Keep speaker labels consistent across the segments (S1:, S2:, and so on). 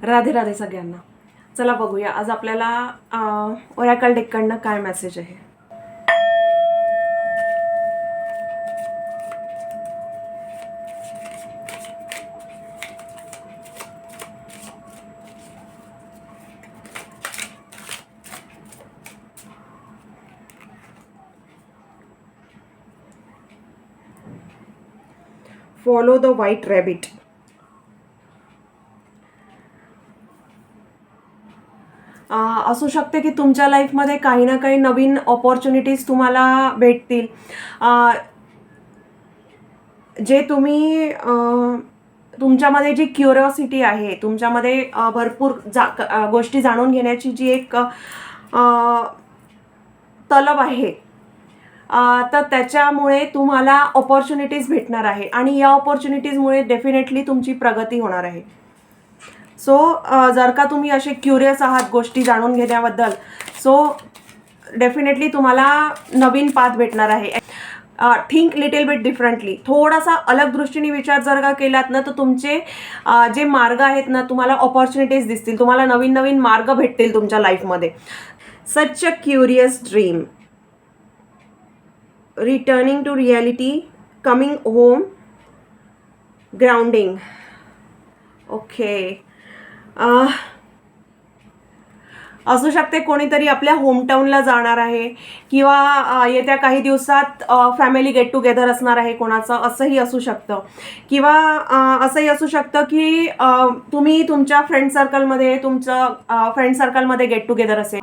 S1: राधे राधे सगळ्यांना. चला बघूया आज आपल्याला ओरॅकल डेककडनं काय मेसेज आहे. Follow the white rabbit. असू शकते की तुमच्या लाईफमध्ये काही ना काही नवीन ऑपॉर्च्युनिटीज तुम्हाला भेटतील, जे तुम्ही तुमच्यामध्ये जी क्युरिओसिटी आहे, तुमच्यामध्ये भरपूर गोष्टी जाणून घेण्याची जी एक तलब आहे, तर त्याच्यामुळे तुम्हाला ऑपॉर्च्युनिटीज भेटणार आहे आणि या ऑपॉर्च्युनिटीजमुळे डेफिनेटली तुमची प्रगती होणार आहे. सो जर का तुम्ही असे क्युरियस आहात गोष्टी जाणून घेण्याबद्दल, सो डेफिनेटली तुम्हाला नवीन पाथ भेटणार आहे. थिंक लिटिल बिट डिफरंटली, थोडासा अलग दृष्टीने विचार जर का केलात ना, तर तुमचे जे मार्ग आहेत ना, तुम्हाला ऑपॉर्च्युनिटीज दिसतील, तुम्हाला नवीन नवीन मार्ग भेटतील तुमच्या लाईफमध्ये. Such a curious dream, returning to reality, coming home, grounding. Okay, असू शकते कोणीतरी आपल्या होमटाऊनला जाणार आहे किंवा येत्या काही दिवसात फॅमिली गेट टुगेदर असणार आहे कोणाचं, असंही असू शकतं. किंवा असंही असू शकतं की तुम्ही तुमच्या फ्रेंड सर्कलमध्ये गेट टुगेदर असेल.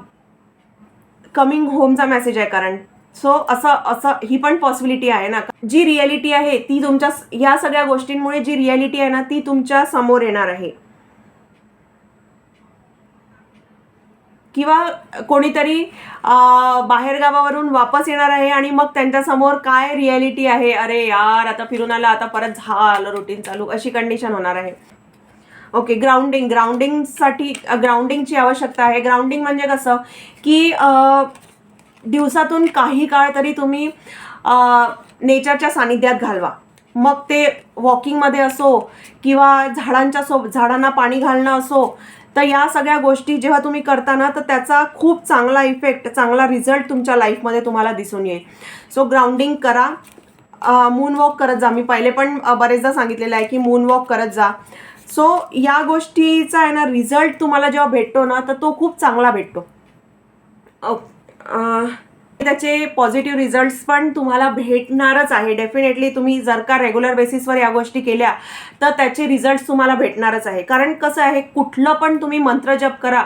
S1: कमिंग होमचा मेसेज आहे कारण. सो असं असं ही पण पॉसिबिलिटी आहे ना. जी रियालिटी आहे ती तुमच्या या सगळ्या गोष्टींमुळे जी रियालिटी आहे ना, ती तुमच्या समोर येणार आहे. किंवा कोणीतरी बाहेरगावावरून वापस येणार आहे आणि मग त्यांच्यासमोर काय रियालिटी आहे, अरे यार आता फिरून आला, आता परत झालं रुटीन चालू, अशी कंडिशन होणार आहे. ओके, ग्राउंडिंगसाठी ग्राउंडिंगची आवश्यकता आहे. ग्राउंडिंग म्हणजे कसं की दिवसातून काही काळ तरी तुम्ही नेचरच्या सानिध्यात घालवा. मग ते वॉकिंगमध्ये असो किंवा झाडांना पाणी घालणं असो, तर या सगळ्या गोष्टी जेव्हा तुम्ही करता ना, तर त्याचा खूप चांगला इफेक्ट, चांगला रिझल्ट तुमच्या लाईफमध्ये तुम्हाला दिसून येईल. सो ग्राउंडिंग करा. मून वॉक करत जा. मी पहिले पण बरेचदा सांगितलेलं आहे की मून वॉक करत जा. सो या गोष्टीचा आहे ना रिझल्ट तुम्हाला जेव्हा भेटतो ना, तर तो खूप चांगला भेटतो. त्याचे पॉझिटिव्ह रिझल्ट्स पण तुम्हाला भेटणारच आहे. डेफिनेटली तुम्ही जर का रेग्युलर बेसिसवर या गोष्टी केल्या तर त्याचे रिझल्ट्स तुम्हाला भेटणारच आहे. कारण कसं आहे, कुठलं पण तुम्ही मंत्र जप करा,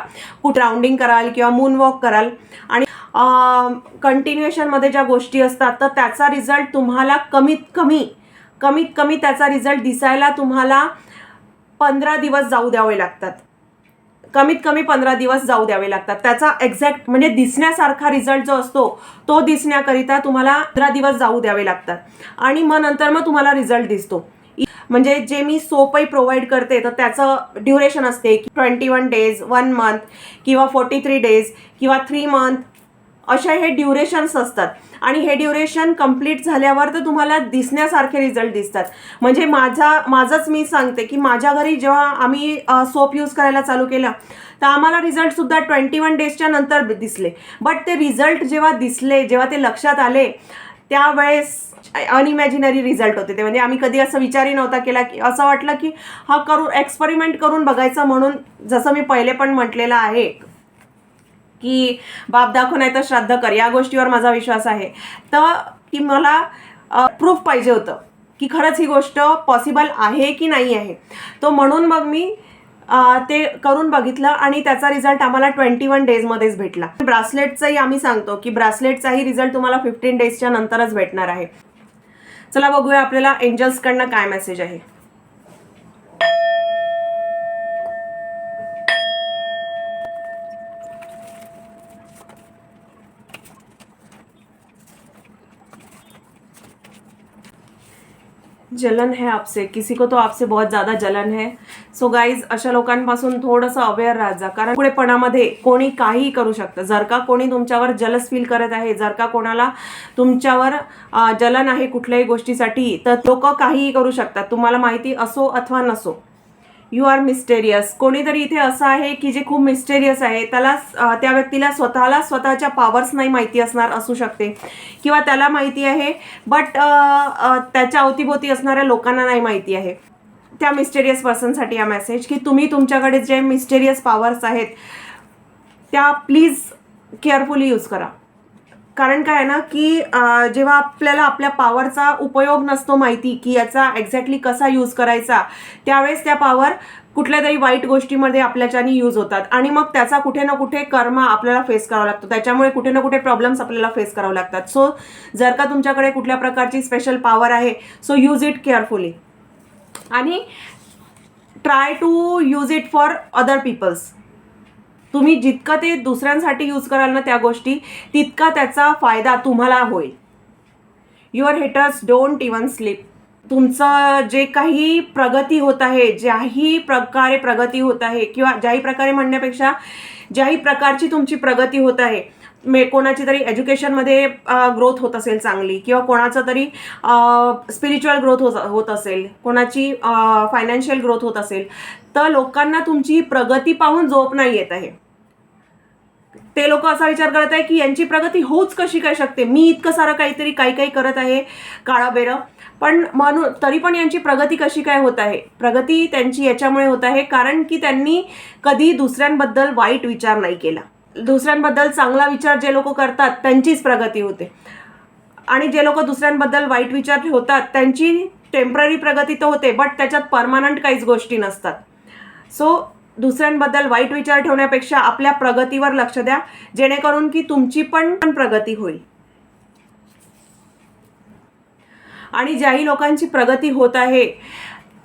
S1: राउंडिंग कराल किंवा मून वॉक कराल आणि कंटिन्युएशनमध्ये ज्या गोष्टी असतात, तर त्याचा रिझल्ट तुम्हाला कमीत कमी त्याचा रिझल्ट दिसायला तुम्हाला 15 दिवस जाऊ द्यावे लागतात. कमीत कमी 15 दिवस जाऊ द्यावे लागतात. त्याचा एक्झॅक्ट म्हणजे दिसण्यासारखा रिझल्ट जो असतो तो दिसण्याकरिता तुम्हाला 15 दिवस जाऊ द्यावे लागतात आणि मग नंतर मग तुम्हाला रिझल्ट दिसतो. म्हणजे जे मी सोपही प्रोव्हाइड करते, तर त्याचं ड्युरेशन असते की 21 डेज, 1 मंथ किंवा 43 डेज किंवा 3 मंथ, अशा हे ड्युरेशन्स असतात. आणि हे ड्युरेशन कंप्लीट झाल्यावर तर तुम्हाला दिसण्यासारखे रिझल्ट दिसतात. म्हणजे माझंच मी सांगते की माझ्या घरी जेव्हा आम्ही सोप यूज करायला चालू केलं, तर आम्हाला रिझल्टसुद्धा 21 डेजच्या नंतर दिसले. बट ते रिझल्ट जेव्हा दिसले, जेव्हा ते लक्षात आले, त्यावेळेस अनइमॅजिनरी रिझल्ट होते ते. म्हणजे आम्ही कधी असं विचारही नव्हता केला, की असं वाटलं की एक्सपेरिमेंट करून बघायचं म्हणून. जसं मी पहिले पण म्हटलेलं आहे की बाप दाखव नाही तर श्राद्ध कर, या गोष्टीवर माझा विश्वास आहे. तर की मला प्रूफ पाहिजे होतं की खरंच ही गोष्ट पॉसिबल आहे की नाही आहे. तो म्हणून मग मी ते करून बघितलं आणि त्याचा रिझल्ट आम्हाला 21 डेजमध्येच भेटला. ब्रासलेटचाही आम्ही सांगतो की ब्रासलेटचाही रिझल्ट तुम्हाला 15 डेजच्या नंतरच भेटणार आहे. चला बघूया आपल्याला एंजल्सकडनं काय मेसेज आहे. जलन है आपसे, किसी को तो आपसे बहुत ज़्यादा जलन है. सो गाईज, अशा लोकांपासून थोडंसं अवेअर राहत जा, कारण पुढेपणामध्ये कोणी काहीही करू शकतं. जर का कोणी तुमच्यावर जलस फील करत आहे, जर का कोणाला तुमच्यावर जलन आहे कुठल्याही गोष्टीसाठी, तर लोक काहीही करू शकतात, तुम्हाला माहिती असो अथवा नसो. You are mysterious. कोणीतरी इथे असं आहे की जे खूप मिस्टेरियस आहे, त्याला त्या व्यक्तीला स्वतःच्या पॉवर्स नाही माहिती असू शकते, किंवा त्याला माहिती आहे बट त्याच्या अवतीभोवती असणाऱ्या लोकांना नाही माहिती आहे. त्या मिस्टेरियस पर्सनसाठी हा मेसेज की तुम्ही तुमच्याकडे जे मिस्टेरियस पॉवर्स आहेत त्या प्लीज केअरफुली यूज करा. कारण काय आहे ना की जेव्हा आपल्याला आपल्या पॉवरचा उपयोग नसतो माहिती की याचा एक्झॅक्टली कसा यूज करायचा, त्यावेळेस त्या पॉवर कुठल्या तरी वाईट गोष्टीमध्ये आपल्याच्यानी यूज होतात आणि मग त्याचा कुठे ना कुठे कर्म आपल्याला फेस करावा लागतो. त्याच्यामुळे कुठे ना कुठे प्रॉब्लेम्स आपल्याला फेस करावे लागतात. सो जर का तुमच्याकडे कुठल्या प्रकारची स्पेशल पॉवर आहे, सो यूज इट केअरफुली आणि try to use it for other peoples. तुम्ही जितकं ते दुसऱ्यांसाठी यूज कराल ना त्या गोष्टी, तितका त्याचा फायदा तुम्हाला होईल. Your haters don't even sleep. तुमचं जे काही प्रगती होत आहे, ज्याही प्रकारे प्रगती होत आहे, किंवा ज्याही प्रकारे म्हणण्यापेक्षा ज्याही प्रकारची तुमची प्रगती होत आहे, कोणाची तरी एज्युकेशनमध्ये ग्रोथ होत असेल चांगली, किंवा कोणाचं तरी स्पिरिच्युअल ग्रोथ होत असेल, कोणाची फायनान्शियल ग्रोथ होत असेल, तर लोकांना तुमची प्रगती पाहून झोप नाही येत आहे. ते लोक असा विचार करत आहे की यांची प्रगती होऊच कशी काय शकते, मी इतकं सारं काही करत आहे काळाबेरं, पण म्हणून तरी पण यांची प्रगती कशी काय होत आहे. प्रगती त्यांची याच्यामुळे होत आहे कारण की त्यांनी कधी दुसऱ्यांबद्दल वाईट विचार नाही केला. दुसऱ्यांबद्दल चांगला विचार जे लोक करतात त्यांचीच प्रगती होते, आणि जे लोक दुसऱ्यांबद्दल वाईट विचार ठेवतात त्यांची टेम्पररी प्रगती तर होते, बट त्याच्यात परमनंट काहीच गोष्टी नसतात. सो दुसऱ्यांबद्दल वाईट विचार ठेवण्यापेक्षा आपल्या प्रगतीवर लक्ष द्या, जेणेकरून की तुमची पण प्रगती होईल. आणि ज्याही लोकांची प्रगती होत आहे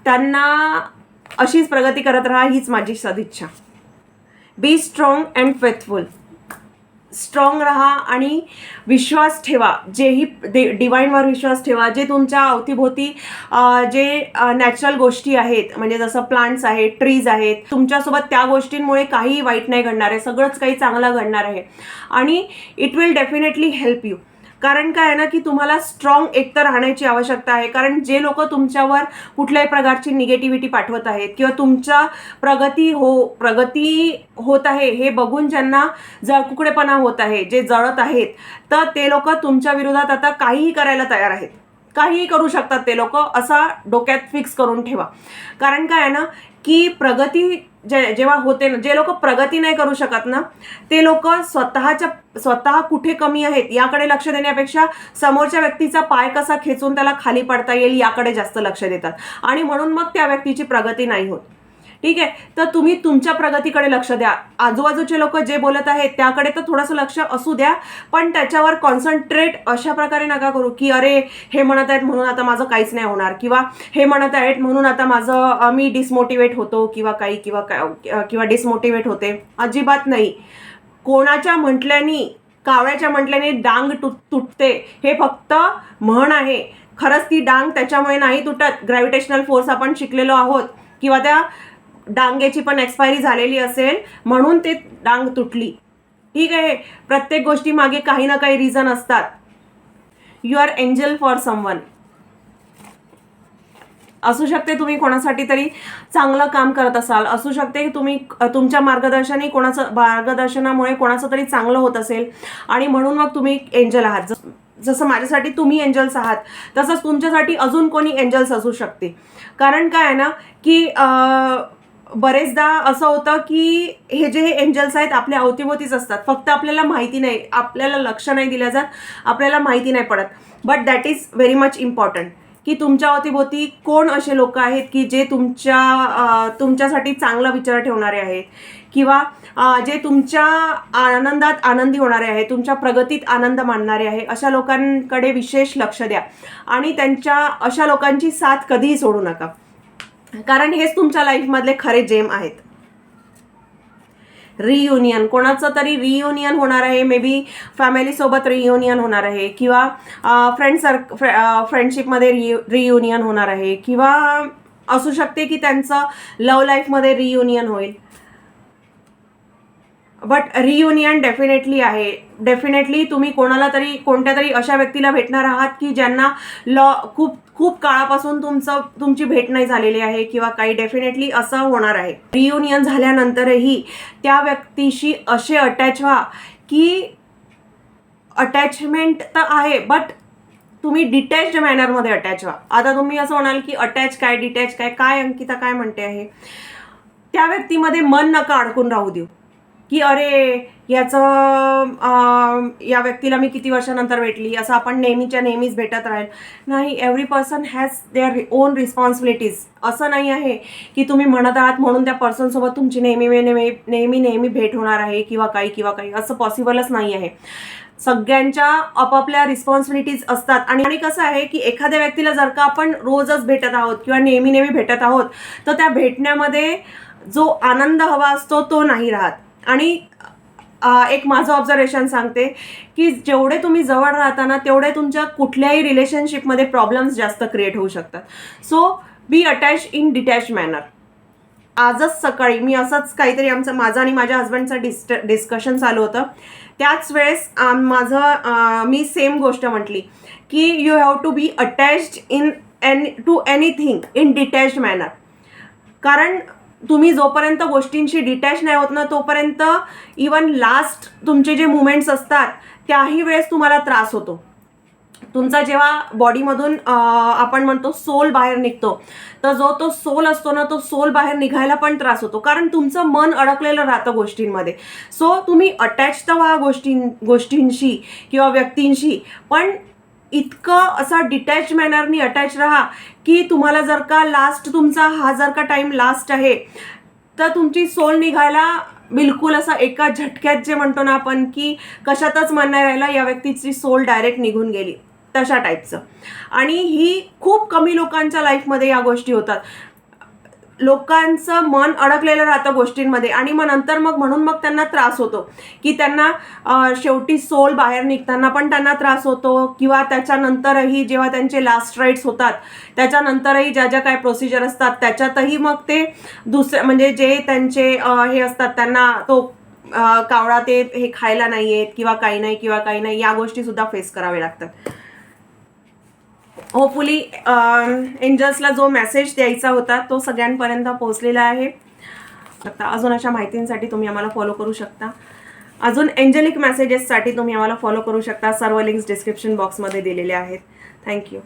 S1: त्यांना अशीच प्रगती करत राहा, हीच माझी सदिच्छा. Be strong and faithful. Strong राहा आणि विश्वास ठेवा, जेही डिवाईनवर विश्वास ठेवा. जे तुमच्या अवतीभोवती जे नॅचरल गोष्टी आहेत, म्हणजे जसं प्लांट्स आहेत, ट्रीज आहेत, तुमच्यासोबत त्या गोष्टींमुळे काहीही वाईट नाही घडणार आहे, सगळंच काही चांगलं घडणार आहे आणि it will definitely help you. कारण काय आहे ना की तुम्हाला स्ट्रॉंग एकतर राहण्याची आवश्यकता आहे. कारण जे लोक तुमच्यावर कुठल्याही प्रकारची निगेटिव्हिटी पाठवत आहेत, किंवा तुमच्या प्रगती होत आहे हे बघून ज्यांना जळकुकडेपणा होत आहे, जे जळत आहेत, तर ते लोक तुमच्या विरोधात आता काहीही करायला तयार आहेत. काहीही करू शकतात ते लोक, असा डोक्यात फिक्स करून ठेवा. कारण काय आहे ना की प्रगती जेव्हा होते ना, जे लोक प्रगती नाही करू शकत ना, ते लोक स्वतः कुठे कमी आहेत याकडे लक्ष देण्यापेक्षा समोरच्या व्यक्तीचा पाय कसा खेचून त्याला खाली पडता येईल याकडे जास्त लक्ष देतात, आणि म्हणून मग त्या व्यक्तीची प्रगती नाही होत. ठीक आहे, तर तुम्ही तुमच्या प्रगतीकडे लक्ष द्या. आजूबाजूचे लोक जे बोलत आहेत त्याकडे तर थोडंसं लक्ष असू द्या, पण त्याच्यावर कॉन्सन्ट्रेट अशा प्रकारे नका करू की अरे हे म्हणत आहेत म्हणून आता माझं काहीच नाही होणार, किंवा हे म्हणत आहेत म्हणून आता माझं मी डिसमोटिवेट होतो किंवा डिसमोटिवेट होते. अजिबात नाही. कोणाच्या म्हटल्याने, कावळ्याच्या म्हटल्याने डांग तुटते हे फक्त म्हण आहे. खरंच ती डांग त्याच्यामुळे नाही तुटत. ग्रॅव्हिटेशनल फोर्स आपण शिकलेलो आहोत, किंवा त्या डांगेची पण एक्सपायरी झालेली असेल म्हणून ते डांग तुटली. ठीक आहे, प्रत्येक गोष्टी मागे काही ना काही रिझन असतात. You are angel for someone. असू शकते तुम्ही कोणासाठी तरी चांगलं काम करत असाल, असू शकते की तुम्ही तुमच्या मार्गदर्शनामुळे कोणाचं तरी चांगलं होत असेल आणि म्हणून मग तुम्ही एंजल आहात. जसं माझ्यासाठी तुम्ही एंजल्स आहात, तसंच तुमच्यासाठी अजून कोणी एंजल्स असू शकते. कारण काय आहे ना की बरेचदा असं होतं की हे जे एंजल्स आहेत आपल्या अवतीभोवतीच असतात, फक्त आपल्याला माहिती नाही, आपल्याला लक्ष नाही दिलं जात, आपल्याला माहिती नाही पडत. But that is very much important की तुमच्या अवतीभोवती कोण असे लोक आहेत की जे तुमच्यासाठी चांगला विचार ठेवणारे आहेत, किंवा जे तुमच्या आनंदात आनंदी होणारे आहे, तुमच्या प्रगतीत आनंद मानणारे आहे. अशा लोकांकडे विशेष लक्ष द्या आणि अशा लोकांची साथ कधीही सोडू नका, कारण हेच तुमच्या लाईफमधले खरे जेम आहेत. रियुनियन, कोणाचं तरी रियुनियन होणार आहे, मे बी फॅमिलीसोबत रियुनियन होणार आहे, किंवा फ्रेंडशिपमध्ये रियुनियन होणार आहे, किंवा असू शकते की त्यांचं लव्ह लाईफमध्ये रियुनियन होईल. बट रियुनियन डेफिनेटली आहे. डेफिनेटली तुम्ही कोणाला तरी कोणत्या तरी अशा व्यक्तीला भेटणार आहात की ज्यांना खूप खूप काळापासून तुमची भेट नाही झालेली आहे किंवा काही. डेफिनेटली असं होणार आहे. रियुनियन झाल्यानंतरही त्या व्यक्तीशी असे अटॅच व्हा की अटॅचमेंट तर आहे बट तुम्ही डिटॅच्ड मॅनरमध्ये अटॅच व्हा. आता तुम्ही असं म्हणाल की अटॅच काय डिटॅच काय अंकिता काय म्हणते आहे. त्या व्यक्तीमध्ये मन नका अडकून राहू देऊ की अरे या व्यक्तीला मी किती वर्षानंतर भेटली, असं आपण नेहमीच भेटत राहील. नाही, every person has their own responsibilities. असं नाही आहे की तुम्ही म्हणत आहात म्हणून त्या पर्सनसोबत तुमची नेहमी भेट होणार आहे किंवा काही असं पॉसिबलच नाही आहे. सगळ्यांच्या आपापल्या रिस्पॉन्सिबिलिटीज असतात. आणि कसं आहे की एखाद्या व्यक्तीला जर का आपण रोजच भेटत आहोत किंवा नेहमी भेटत आहोत तर त्या भेटण्यामध्ये जो आनंद हवा असतो तो नाही राहत. आणि एक माझं ऑब्झर्वेशन सांगते की जेवढे तुम्ही जवळ राहता ना तेवढे तुमच्या कुठल्याही रिलेशनशिपमध्ये प्रॉब्लेम्स जास्त क्रिएट होऊ शकतात. So be attach in detach manner. आजच सकाळी मी असंच काहीतरी माझं आणि माझ्या हस्बंडचं डिस्कशन चालू होतं. त्याच वेळेस मी सेम गोष्ट म्हटली की you have to be attached to anything in detached manner. कारण तुम्ही जोपर्यंत गोष्टींशी डिटॅच नाही होत ना तोपर्यंत इवन लास्ट तुमचे जे मुमेंट्स असतात त्याही वेळेस तुम्हाला त्रास होतो. तुमचा जेव्हा बॉडीमधून आपण म्हणतो सोल बाहेर निघतो तर तो सोल असतो ना तो सोल बाहेर निघायला पण त्रास होतो कारण तुमचं मन अडकलेलं राहतं गोष्टींमध्ये. सो तुम्ही अटॅच तर व्हा गोष्टींशी किंवा व्यक्तींशी, पण इतकं असा डिटॅच मॅनरनी अटॅच राहा की तुम्हाला जर का तुमचा हा जर का टाईम लास्ट आहे तर तुमची सोल निघायला बिलकुल असं एका झटक्यात जे म्हणतो ना आपण की कशातच मन नाही राहिला, या व्यक्तीची सोल डायरेक्ट निघून गेली तशा टाईपचं. आणि ही खूप कमी लोकांच्या लाईफमध्ये या गोष्टी होतात. लोकांचं मन अडकलेलं राहतं गोष्टींमध्ये आणि नंतर म्हणून त्यांना त्रास होतो की त्यांना शेवटी सोल बाहेर निघताना पण त्यांना त्रास होतो किंवा त्याच्यानंतरही जेव्हा त्यांचे लास्ट राईट्स होतात त्याच्यानंतरही ज्या काय प्रोसिजर असतात त्याच्यातही मग ते म्हणजे जे त्यांचे हे असतात त्यांना तो कावळा ते हे खायला नाही येत किंवा काही नाही या गोष्टी सुद्धा फेस कराव्या लागतात. होपफुली एंजल्सला जो मेसेज द्यायचा होता तो सगळ्यांपर्यंत पोहोचलेला आहे. आता अजून अशा माहितींसाठी तुम्ही आम्हाला फॉलो करू शकता. अजून एंजलिक मेसेजेससाठी तुम्ही आम्हाला फॉलो करू शकता. सर्व लिंक्स डिस्क्रिप्शन बॉक्समध्ये दिलेले आहेत. थँक्यू.